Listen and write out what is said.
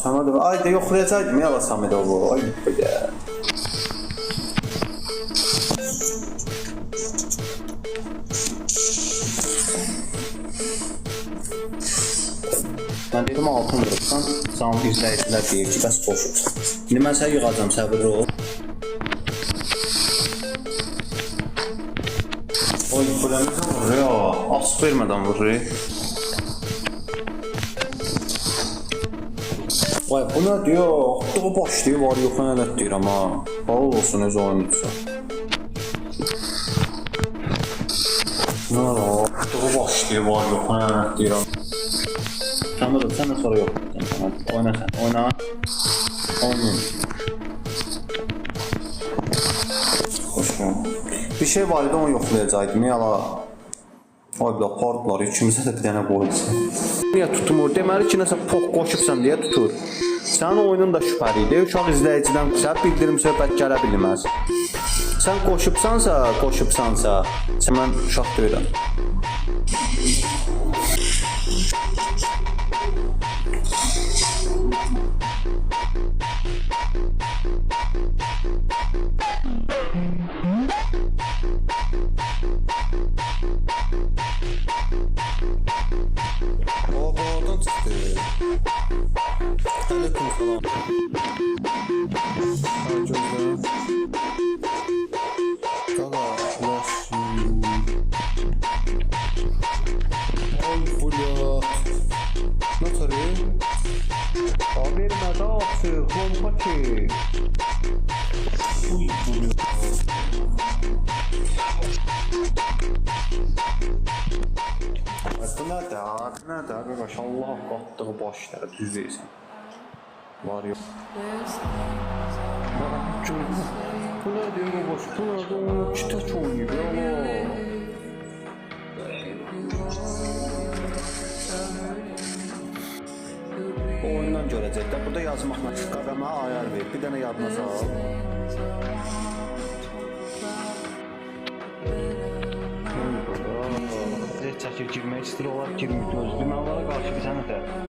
Samedov. Ay da yoxlayacaqdım ya Samedovu. Ay be. Mən dedim altın vurubsan, canlı izləyicilər deyir ki, bəs boşubsan. İndi mən səni yığacam, səbirli ol. Oy, buləmizdən vurur ya, asıq vermədən vurur. Vay, bu nə diyor? Atdığı başlayı var, yox, nə deyirəm ha. Bağıl olsun, öz oyunudursa. Nə var, atdığı başlayı var, yox, nə deyirəm. Samedov, sən də sonra yox. Oyna sən, oyna. Oynayın. Xoşum. Bir şey var idi, onu yoxlayacaqdım, yala. Ay bila, parklar, ikimizə də bir dənə qoyulsun. Niyə tutmur? Deməli ki, nəsə poq qoşubsan deyə tutur. Sənin oyunun da şübhəlidir. Uşaq izləyicidən səhv bildirim söhbət gələ bilməz. Sən qoşubsansa, sən mən uşaq deyirəm. Oradan çıktı. Aleyküm selam. Gözler. Kala, flash. Ay fula. Nasıl? Haber nerede? Pompa ki. Uy fula. Bu nədir, qardaş? Allah qatdığı başları düz deyirsən. Var yox. Bu nədir, qardaş? Bu nədir? Onu kitək oynayıb, ya. O oyundan görəcəklər. Burada yazmaqla qadama ayar ver. Bir dənə yadına sal. Çəkir girmək istəyir, onlar girmir, gözlü. Mən onlara qarşı bir sənə də